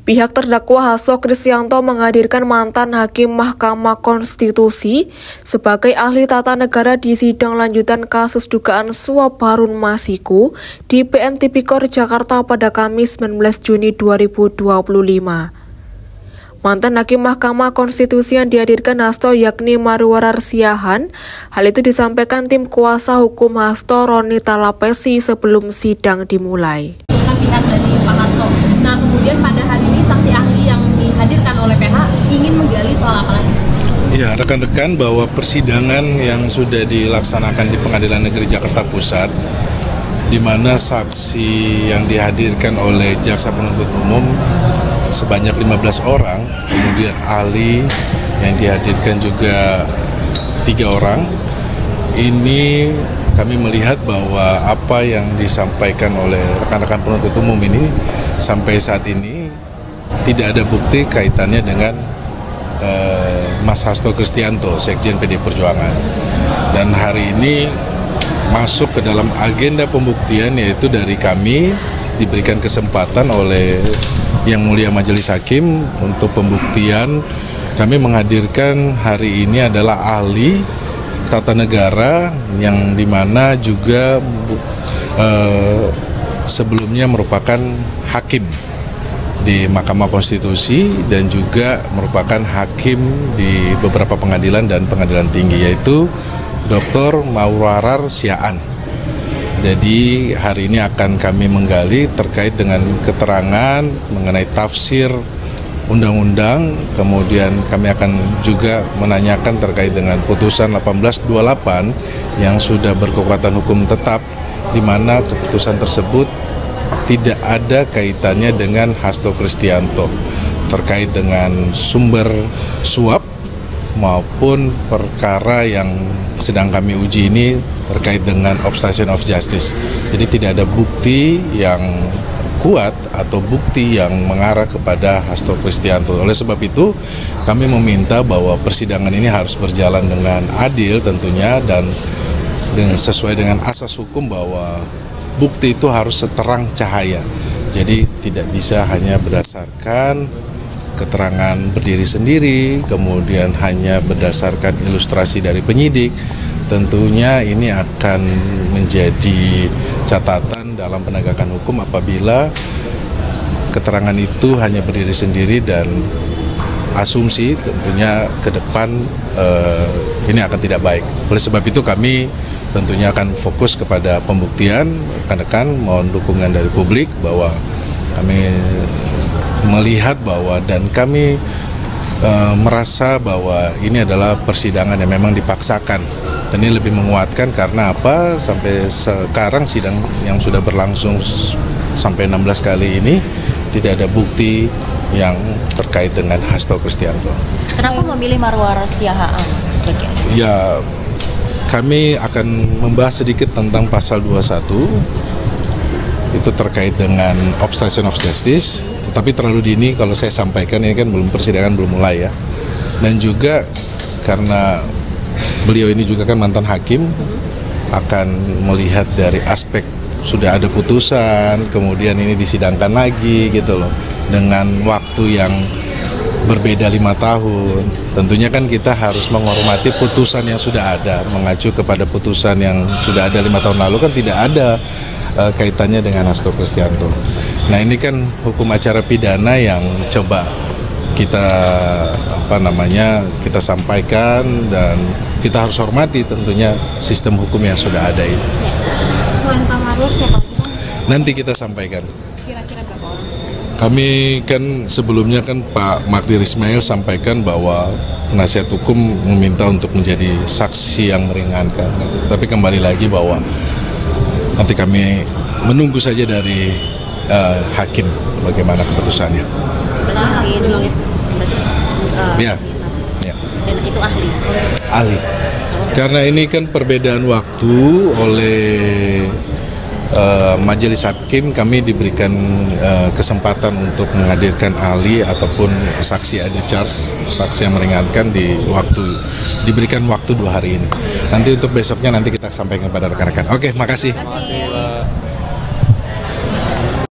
Pihak terdakwa Hasto Kristianto menghadirkan mantan Hakim Mahkamah Konstitusi sebagai ahli tata negara di sidang lanjutan kasus dugaan suap Harun Masiku di PN Tipikor Jakarta pada Kamis 19 Juni 2025. Mantan Hakim Mahkamah Konstitusi yang dihadirkan Hasto yakni Marwarar Siahaan. Hal itu disampaikan tim kuasa hukum Hasto Roni Talapesi sebelum sidang dimulai. Pihak dari Pak Hasto. Nah, kemudian pada hari ini saksi ahli yang dihadirkan oleh PH ingin menggali soal apa lagi? Ya, rekan-rekan, bahwa persidangan yang sudah dilaksanakan di Pengadilan Negeri Jakarta Pusat, di mana saksi yang dihadirkan oleh Jaksa Penuntut Umum sebanyak 15 orang, kemudian ahli yang dihadirkan juga 3 orang, ini kami melihat bahwa apa yang disampaikan oleh rekan-rekan penuntut umum ini sampai saat ini tidak ada bukti kaitannya dengan Mas Hasto Kristianto, Sekjen PD Perjuangan. Dan hari ini masuk ke dalam agenda pembuktian, yaitu dari kami diberikan kesempatan oleh Yang Mulia Majelis Hakim untuk pembuktian. Kami menghadirkan hari ini adalah ahli tata negara yang dimana juga sebelumnya merupakan hakim di Mahkamah Konstitusi dan juga merupakan hakim di beberapa pengadilan dan pengadilan tinggi, yaitu Dr. Marwarar Siahaan. Jadi hari ini akan kami menggali terkait dengan keterangan mengenai tafsir undang-undang, kemudian kami akan juga menanyakan terkait dengan putusan 1828 yang sudah berkekuatan hukum tetap, di mana keputusan tersebut tidak ada kaitannya dengan Hasto Kristianto terkait dengan sumber suap maupun perkara yang sedang kami uji ini terkait dengan obstruction of justice. Jadi tidak ada bukti yang kuat atau bukti yang mengarah kepada Hasto Kristianto. Oleh sebab itu, kami meminta bahwa persidangan ini harus berjalan dengan adil tentunya dan sesuai dengan asas hukum, bahwa bukti itu harus seterang cahaya. Jadi tidak bisa hanya berdasarkan keterangan berdiri sendiri, kemudian hanya berdasarkan ilustrasi dari penyidik. Tentunya ini akan menjadi catatan dalam penegakan hukum apabila keterangan itu hanya berdiri sendiri dan asumsi, tentunya ke depan ini akan tidak baik. Oleh sebab itu kami tentunya akan fokus kepada pembuktian. Rekan-rekan mohon dukungan dari publik bahwa kami melihat bahwa dan kami merasa bahwa ini adalah persidangan yang memang dipaksakan. Dan ini lebih menguatkan karena apa? Sampai sekarang sidang yang sudah berlangsung sampai 16 kali ini tidak ada bukti yang terkait dengan Hasto Kristianto. Kenapa memilih Marwarar Siahaan? Ya, kami akan membahas sedikit tentang pasal 21 itu terkait dengan obstruction of justice. Tetapi terlalu dini kalau saya sampaikan, ini kan persidangan belum mulai ya. Dan juga karena beliau ini juga kan mantan hakim, akan melihat dari aspek sudah ada putusan, kemudian ini disidangkan lagi gitu loh, dengan waktu yang berbeda 5 tahun. Tentunya kan kita harus menghormati putusan yang sudah ada, mengacu kepada putusan yang sudah ada 5 tahun lalu kan tidak ada kaitannya dengan Hasto Kristianto. Nah, ini kan hukum acara pidana yang coba kita kita sampaikan, dan kita harus hormati tentunya sistem hukum yang sudah ada ini. Selain Pak Marwarar, siapa lagi? Nanti kita sampaikan. Kira-kira berapa orang? Kami kan sebelumnya kan Pak Magdir Ismail sampaikan bahwa penasihat hukum meminta untuk menjadi saksi yang meringankan. Tapi kembali lagi bahwa nanti kami menunggu saja dari hakim bagaimana keputusannya. Ya. Dan itu ahli. Ahli. Karena ini kan perbedaan waktu oleh Majelis Hakim, kami diberikan kesempatan untuk menghadirkan ahli ataupun saksi adil charge, saksi yang meringankan diberikan waktu 2 hari ini. Nanti untuk besoknya nanti kita sampaikan kepada rekan-rekan. Oke, makasih.